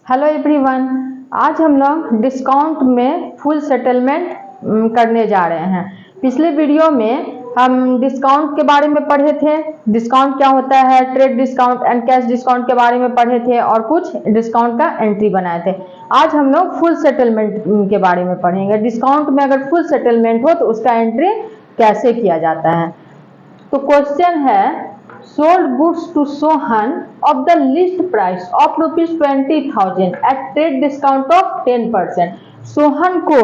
Hello everyone, आज हम लोग डिस्काउंट में फुल सेटलमेंट करने जा रहे हैं। पिछले वीडियो में हम डिस्काउंट के बारे में पढ़े थे, डिस्काउंट क्या होता है, trade discount and cash discount के बारे में पढ़े थे और कुछ डिस्काउंट का एंट्री बनाए थे। आज हम लोग फुल सेटलमेंट के बारे में पढ़ेंगे। डिस्काउंट में अगर फुल सेटलमेंट हो तो उसका एंट्री कैसे किया जाता है। तो क्वेश्चन है, sold goods to Sohan of the list price of ₹20,000 at trade discount of 10%। Sohan को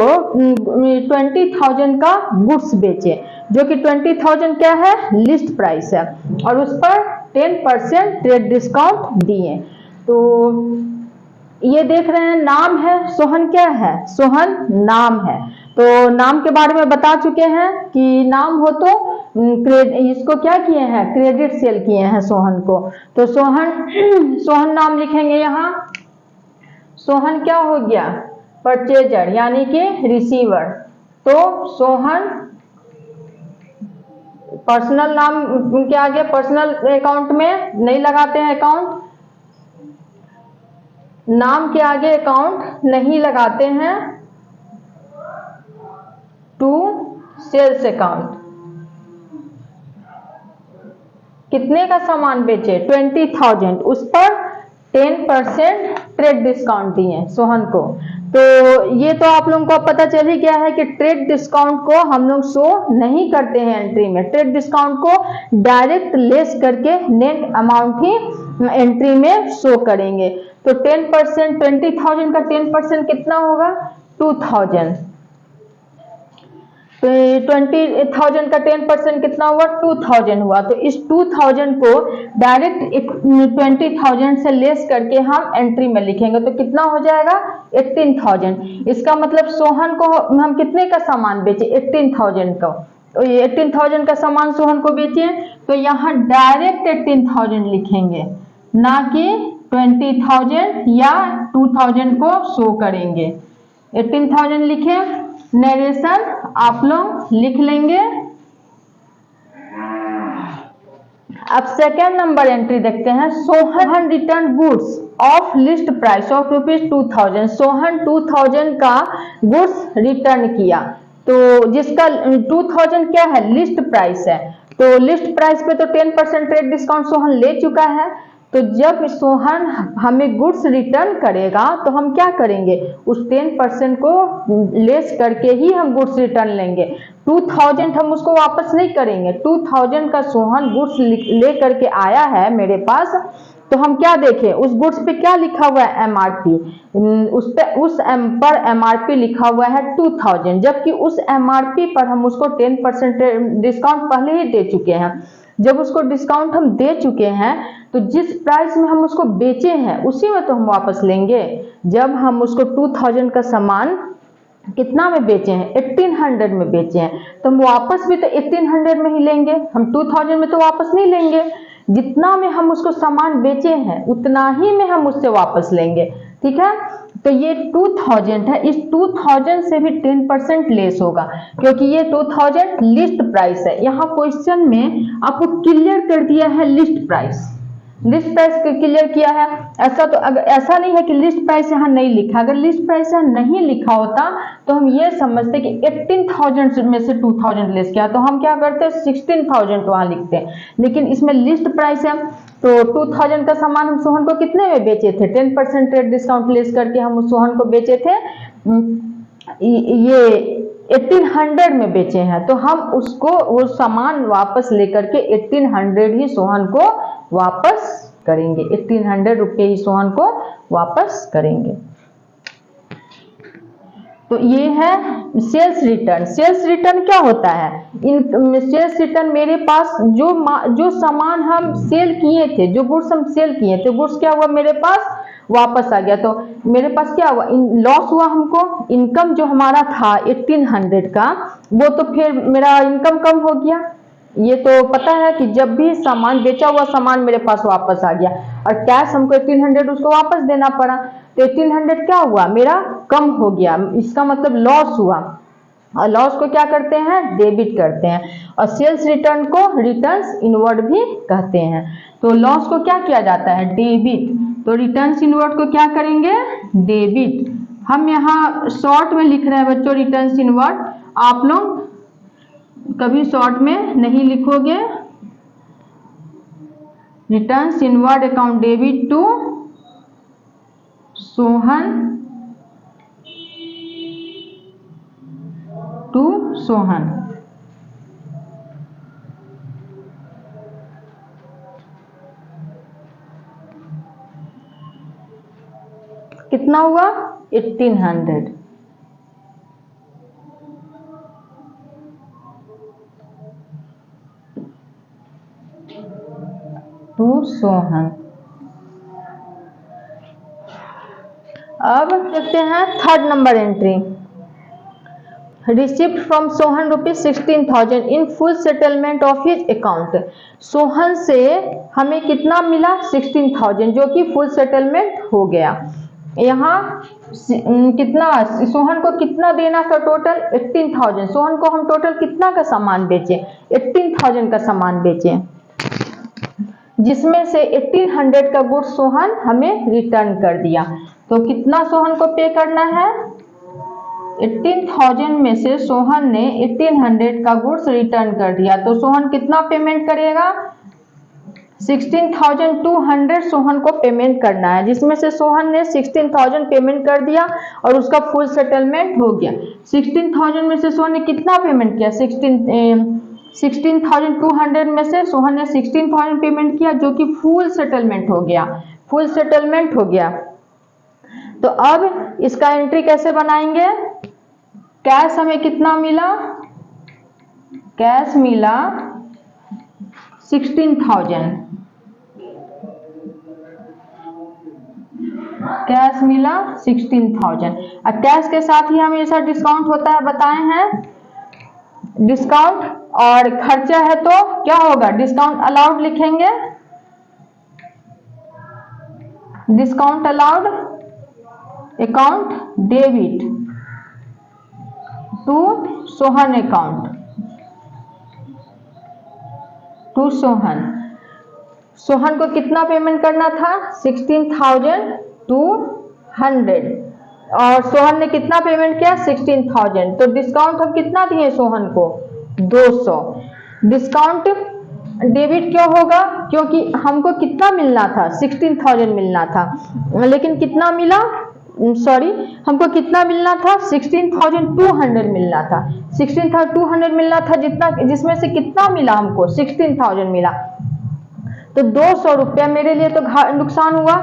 20,000 का गुड्स बेचे, जो कि 20,000 क्या है, लिस्ट प्राइस है, और उस पर 10% ट्रेड डिस्काउंट दिए। तो ये देख रहे हैं, नाम है सोहन, क्या है, सोहन नाम है। तो नाम के बारे में बता चुके हैं कि नाम हो तो इसको क्या किए हैं, क्रेडिट सेल किए हैं सोहन को। तो सोहन नाम लिखेंगे यहाँ। सोहन क्या हो गया, परचेजर यानी कि रिसीवर। तो सोहन पर्सनल नाम के आगे पर्सनल अकाउंट में नहीं लगाते हैं, अकाउंट नाम के आगे अकाउंट नहीं लगाते हैं। टू सेल्स अकाउंट, कितने का सामान बेचे, 20,000, उस पर 10% ट्रेड डिस्काउंट दिए सोहन को। तो ये तो आप लोगों को पता चल ही गया है कि ट्रेड डिस्काउंट को हम लोग शो नहीं करते हैं एंट्री में। ट्रेड डिस्काउंट को डायरेक्ट लेस करके नेट अमाउंट ही एंट्री में शो करेंगे। तो 10%, 20,000 का 10% कितना होगा, 2,000। तो 20,000 का 10% कितना हुआ, 2,000 हुआ। तो इस 2,000 को डायरेक्ट 20,000 से लेस करके हम एंट्री में लिखेंगे। तो कितना हो जाएगा, 18,000। इसका मतलब सोहन को हम कितने का सामान बेचे, 18,000 का। तो ये 18,000 का सामान सोहन को बेचे, तो यहाँ डायरेक्ट 18,000 लिखेंगे, ना कि 20,000 या 2,000 को शो करेंगे। 18,000 लिखे, नरेशन आप लोग लिख लेंगे। अब सेकेंड नंबर एंट्री देखते हैं। Sohan return goods of list price of ₹2,000। Sohan 2,000 का गुड्स रिटर्न किया, तो जिसका 2,000 क्या है, लिस्ट प्राइस है। तो लिस्ट प्राइस पे तो 10% ट्रेड डिस्काउंट सोहन ले चुका है। तो जब सोहन हमें गुड्स रिटर्न करेगा तो हम क्या करेंगे, उस 10% को लेस करके ही हम गुड्स रिटर्न लेंगे। 2,000 हम उसको वापस नहीं करेंगे। 2,000 का सोहन गुड्स ले करके आया है मेरे पास, तो हम क्या देखें, उस गुड्स पे क्या लिखा हुआ है, एमआरपी। उस पर एमआरपी लिखा हुआ है 2,000, जबकि उस एमआरपी पर हम उसको 10% डिस्काउंट पहले ही दे चुके हैं। जब उसको डिस्काउंट हम दे चुके हैं तो जिस प्राइस में हम उसको बेचे हैं उसी में तो हम वापस लेंगे। जब हम उसको 2,000 का सामान कितना में बेचे हैं, 1800 में बेचे हैं, तो हम वापस भी तो 1800 में ही लेंगे, हम 2,000 में तो वापस नहीं लेंगे। जितना में हम उसको सामान बेचे हैं उतना ही में हम उससे वापस लेंगे, ठीक है। तो ये 2,000 है, इस 2,000 से भी 10% लेस होगा, क्योंकि ये 2,000 लिस्ट प्राइस है। यहाँ क्वेश्चन में आपको क्लियर कर दिया है list price, list price clear किया है। ऐसा तो ऐसा नहीं है कि लिस्ट प्राइस यहाँ नहीं लिखा। अगर लिस्ट प्राइस यहाँ नहीं लिखा होता तो हम ये समझते कि 18,000 में से 2,000 लेस किया, तो हम क्या करते, 16,000 वहां लिखते हैं। लेकिन इसमें लिस्ट प्राइस है, तो 2,000 का सामान हम सोहन को कितने में बेचे थे, 10% ट्रेड डिस्काउंट लेस करके हम उस सोहन को बेचे थे, ये 1800 में बेचे हैं। तो हम उसको वो सामान वापस लेकर के 1800 ही सोहन को वापस करेंगे, 1800 रुपये ही सोहन को वापस करेंगे। तो ये है सेल्स रिटर्न। सेल्स रिटर्न क्या होता है, इन सेल्स रिटर्न मेरे पास जो सामान हम सेल किए थे, जो गुड्स हम सेल किए थे, गुड्स क्या हुआ, मेरे पास वापस आ गया। तो मेरे पास क्या हुआ, लॉस हुआ हमको। इनकम जो हमारा था 1800 का, वो तो फिर मेरा इनकम कम हो गया। ये तो पता है कि जब भी सामान बेचा हुआ सामान मेरे पास वापस आ गया और कैश हमको 1800 उसको वापस देना पड़ा, तो 1800 क्या हुआ, मेरा कम हो गया। इसका मतलब लॉस हुआ, और लॉस को क्या करते हैं, डेबिट करते हैं। और सेल्स रिटर्न को रिटर्न्स इनवर्ड भी कहते हैं। तो लॉस को क्या किया जाता है, डेबिट। तो रिटर्न्स इनवर्ड को क्या करेंगे, डेबिट। हम यहाँ शॉर्ट में लिख रहे हैं बच्चों रिटर्न्स इनवर्ड, आप लोग कभी शॉर्ट में नहीं लिखोगे। Returns inward account debit to Sohan to Sohan. कितना हुआ 1800 टू सोहन। अब देखते हैं third number entry, receipt from Sohan ₹16,000 in full settlement of his account. Sohan से हमें कितना मिला 16,000 जो कि फुल सेटलमेंट हो गया। यहाँ कितना सोहन को कितना देना था टोटल 18,000। सोहन को हम टोटल कितना का सामान बेचे 18,000 का सामान बेचे, जिसमें से 1800 का गुड्स सोहन हमें रिटर्न कर दिया। तो कितना सोहन को पे करना है 18,000 में से सोहन ने 1800 का गुड्स रिटर्न कर दिया। तो सोहन कितना पेमेंट करेगा 16,200 सोहन को पेमेंट करना है, जिसमें से सोहन ने 16,000 पेमेंट कर दिया और उसका फुल सेटलमेंट हो गया। 16,000 में से सोहन ने कितना पेमेंट किया 16,200 में से सोहन ने 16,000 पेमेंट किया जो कि फुल सेटलमेंट हो गया, फुल सेटलमेंट हो गया। तो अब इसका एंट्री कैसे बनाएंगे, कैश हमें कितना मिला, कैश मिला 16,000, कैश मिला 16,000। और कैश के साथ ही हमेशा डिस्काउंट होता है, बताए हैं डिस्काउंट, और खर्चा है तो क्या होगा डिस्काउंट अलाउड लिखेंगे, discount allowed account debit to Sohan account to Sohan. Sohan को कितना पेमेंट करना था 16,200 और सोहन ने कितना पेमेंट किया 16,000। तो डिस्काउंट हम कितना दिए सोहन को 200। डिस्काउंट डेबिट क्यों होगा, क्योंकि हमको कितना मिलना था 16,000 मिलना था, लेकिन कितना मिला सॉरी हमको कितना मिलना था 16,200 मिलना था, 16,200 मिलना था, जितना जिसमें से कितना मिला हमको 16,000 मिला। तो 200 रुपया मेरे लिए तो नुकसान हुआ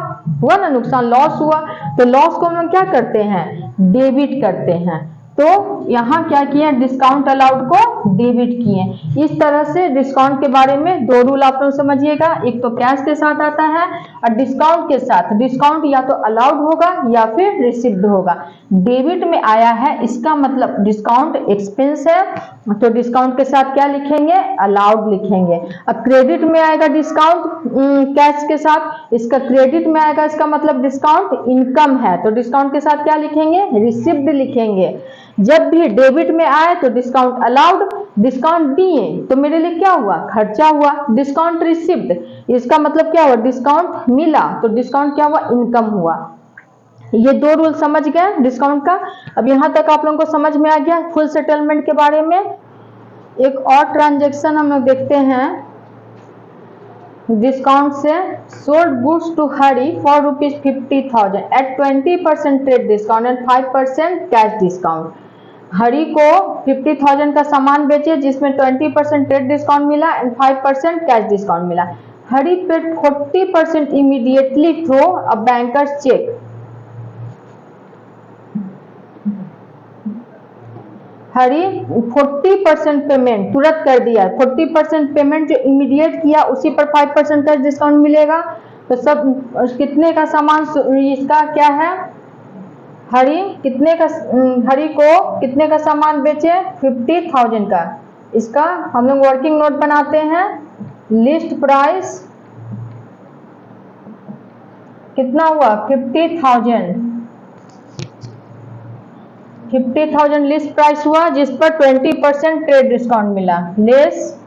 ना, नुकसान लॉस हुआ। तो लॉस को हम क्या करते हैं डेबिट करते हैं। तो यहाँ क्या किए डिस्काउंट अलाउड को डेबिट किए। इस तरह से डिस्काउंट के बारे में दो रूल आप लोग समझिएगा, एक तो कैश के साथ आता है और डिस्काउंट के साथ डिस्काउंट या तो अलाउड होगा या फिर रिसीव्ड होगा। डेबिट में आया है इसका मतलब डिस्काउंट एक्सपेंस है, तो डिस्काउंट के साथ क्या लिखेंगे अलाउड लिखेंगे। अब क्रेडिट में आएगा डिस्काउंट कैश के साथ, इसका क्रेडिट में आएगा इसका मतलब डिस्काउंट इनकम है, तो डिस्काउंट के साथ क्या लिखेंगे रिसीव्ड लिखेंगे। जब भी डेबिट में आए तो डिस्काउंट अलाउड, डिस्काउंट दिए तो मेरे लिए क्या हुआ खर्चा हुआ, डिस्काउंट रिसीव्ड इसका मतलब क्या हुआ डिस्काउंट मिला, तो डिस्काउंट क्या हुआ इनकम हुआ। ये दो रूल समझ गए डिस्काउंट का। अब यहां तक आप लोगों को समझ में आ गया फुल सेटलमेंट के बारे में। एक और ट्रांजैक्शन हम लोग देखते हैं डिस्काउंट से, sold goods to Hari for ₹50,000 at 20% trade discount and 5% cash discount. Hari को 50,000 का सामान बेचे जिसमें 20% ट्रेड डिस्काउंट मिला एंड 5% कैश डिस्काउंट मिला। Hari paid 40% immediately through a banker's cheque. Hari 40% payment तुरंत कर दिया, 40% पेमेंट जो इमीडिएट किया उसी पर 5% का डिस्काउंट मिलेगा। तो सब कितने का सामान इसका क्या है, हरी को कितने का सामान बेचे 50,000 का। इसका हम लोग वर्किंग नोट बनाते हैं, लिस्ट प्राइस कितना हुआ 50,000 लिस्ट प्राइस हुआ जिस पर 20% ट्रेड डिस्काउंट मिला, लेस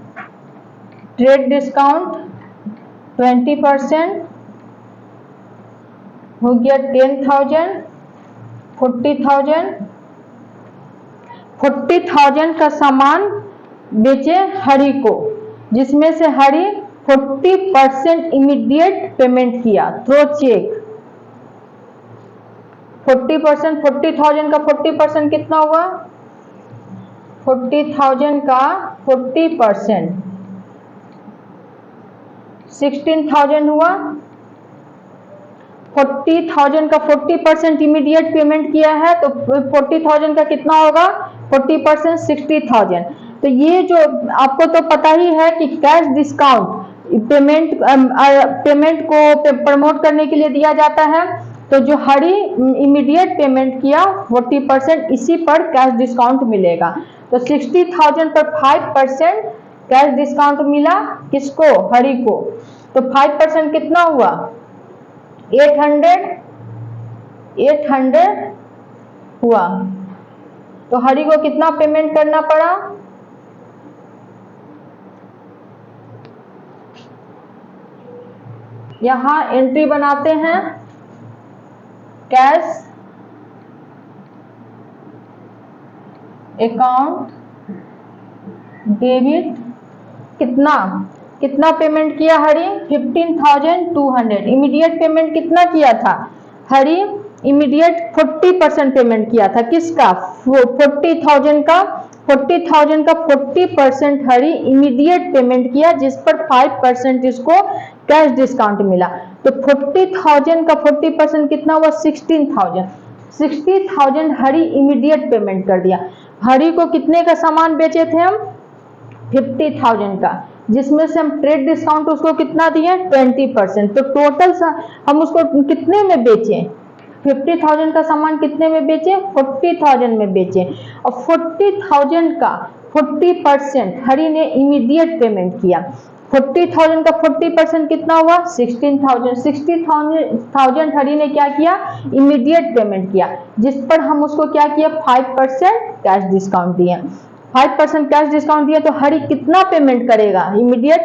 ट्रेड डिस्काउंट 20%, हो गया 10,000, 40,000। 40,000 का सामान बेचे हरि को, जिसमें से हरि 40% इमीडिएट पेमेंट किया थ्रू चेक। 40%, 40,000 का 40% कितना हुआ? 40,000 का 40% 16,000 हुआ। 40,000 का 40% इमीडिएट पेमेंट किया है, तो 40,000 का कितना होगा? 40% 60,000। तो ये जो आपको तो पता ही है कि कैश डिस्काउंट पेमेंट को प्रमोट करने के लिए दिया जाता है। तो जो हरि इमीडिएट पेमेंट किया 40%, इसी पर कैश डिस्काउंट मिलेगा। तो 60,000 पर 5% कैश डिस्काउंट मिला किसको? हरि को। तो 5% कितना हुआ? 800 हुआ। तो हरि को कितना पेमेंट करना पड़ा? यहां एंट्री बनाते हैं, कैश अकाउंट डेबिट। कितना पेमेंट किया हरि? 15,200। इमीडिएट पेमेंट कितना किया था हरि? इमीडिएट 40% पेमेंट किया था। किसका? 40,000 का 40% हरि इमीडिएट पेमेंट किया, जिस पर 5% इसको कैश डिस्काउंट मिला। तो 40,000 का 40% कितना हुआ? 16,000। 60,000 हरि इमीडिएट पेमेंट कर दिया। हरि को कितने का सामान बेचे थे हम? 50,000 का, जिसमें से हम ट्रेड डिस्काउंट उसको कितना दिए? 20%। तो टोटल हम उसको कितने में बेचे? 50,000 का सामान कितने में बेचे? 40,000 में बेचे। और 40,000 का 40% हरि ने इमीडिएट पेमेंट किया। 40,000 का 40% कितना हुआ? 16,000। 60,000 हरि ने क्या किया? इमीडिएट पेमेंट किया, जिस पर हम उसको क्या किया? 5% कैश डिस्काउंट दिए। 5% कैश डिस्काउंट दिया, तो हरि कितना पेमेंट करेगा इमीडिएट?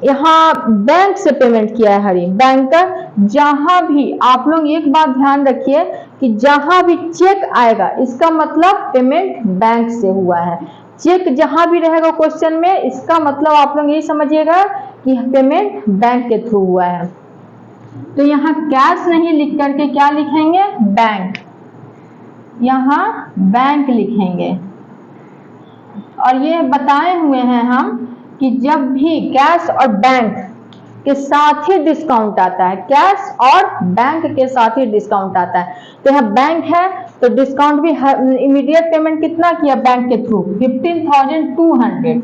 यहाँ बैंक से पेमेंट किया है हरि, बैंकर। जहां भी आप लोग एक बात ध्यान रखिए कि जहां भी चेक आएगा, इसका मतलब पेमेंट बैंक से हुआ है। चेक जहां भी रहेगा क्वेश्चन में, इसका मतलब आप लोग यही समझिएगा कि पेमेंट बैंक के थ्रू हुआ है। तो यहाँ कैश नहीं लिख करके क्या लिखेंगे? बैंक। यहाँ बैंक लिखेंगे। और ये बताए हुए हैं हम कि जब भी कैश और बैंक के साथ ही डिस्काउंट आता है, कैश और बैंक के साथ ही डिस्काउंट आता है, तो यहाँ बैंक है तो डिस्काउंट भी इमीडिएट पेमेंट कितना किया? बैंक के थ्रू 15,200।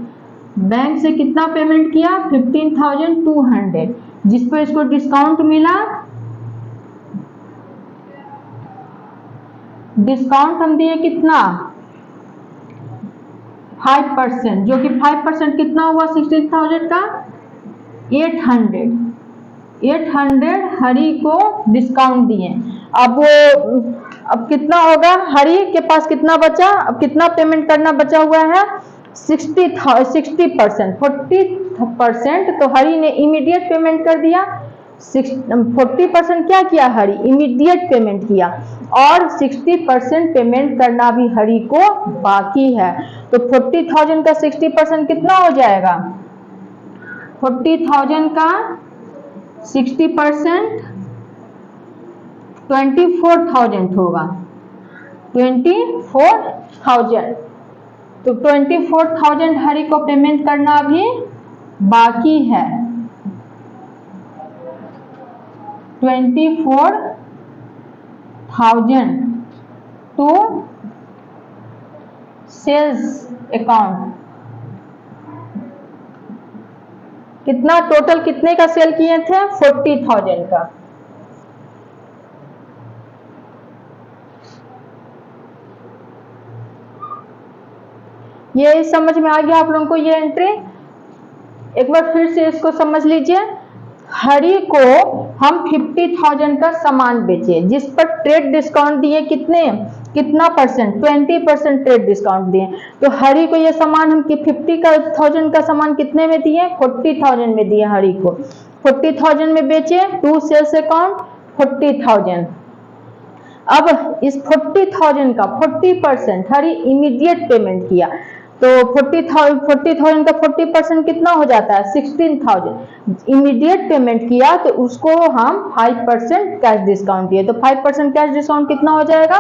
बैंक से कितना पेमेंट किया? 15,200, जिस पर इसको डिस्काउंट मिला। डिस्काउंट हम दिए कितना? 5%, जो कि 5% कितना हुआ? 16,000 का 800 हरि को डिस्काउंट दिए। अब कितना होगा? हरि के पास कितना बचा? अब कितना पेमेंट करना बचा हुआ है? 60%। 40%। तो हरि ने इमीडिएट पेमेंट कर दिया। 40% क्या किया? हरि इमीडिएट पेमेंट किया, और 60% पेमेंट करना भी हरि को बाकी है। तो 40,000 का 60% कितना हो जाएगा? 40,000 का 60% 24,000 होगा। 24,000। तो 24,000 हरि को पेमेंट करना भी बाकी है। 24,000 टू सेल्स अकाउंट। कितना टोटल कितने का सेल किए थे? 40,000 का। ये समझ में आ गया आप लोगों को ये एंट्री? एक बार फिर से इसको समझ लीजिए। हरि को हम 50,000 का सामान बेचे, जिस पर ट्रेड डिस्काउंट दिए कितना परसेंट? 20% ट्रेड डिस्काउंट दिए। तो हरि को ये सामान हम 50,000 का सामान कितने में दिए? 40,000 में दिए हरि को। 40,000 में बेचे टू सेल्स अकाउंट 40,000। अब इस 40,000 का 40% हरी इमीडिएट पेमेंट किया, तो 40,000 का 40% कितना हो जाता है 16,000। इमीडिएट पेमेंट किया तो उसको हम 5% कैश डिस्काउंट दिए, तो 5% कैश डिस्काउंट कितना हो जाएगा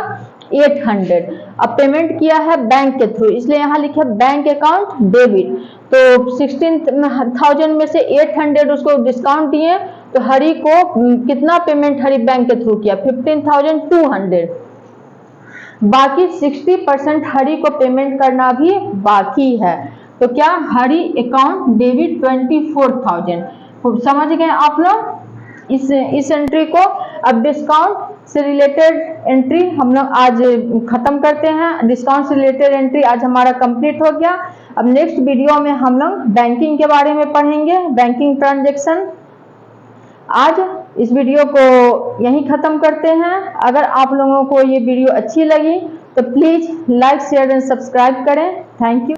800। अब पेमेंट किया है बैंक के थ्रू, इसलिए यहाँ लिखे बैंक अकाउंट डेबिट, तो 16,000 में से 800 उसको डिस्काउंट दिए, तो हरी को कितना पेमेंट हरी बैंक के थ्रू किया 15,200। बाकी 60% हरी को पेमेंट करना भी बाकी है, तो क्या हरी अकाउंट डेबिट 24,000। समझ गए आप लोग इस एंट्री को। अब डिस्काउंट से रिलेटेड एंट्री हम लोग आज खत्म करते हैं। डिस्काउंट से रिलेटेड एंट्री आज हमारा कंप्लीट हो गया। अब नेक्स्ट वीडियो में हम लोग बैंकिंग के बारे में पढ़ेंगे, बैंकिंग ट्रांजैक्शन। आज इस वीडियो को यहीं खत्म करते हैं। अगर आप लोगों को ये वीडियो अच्छी लगी तो please like share and subscribe करें। Thank you.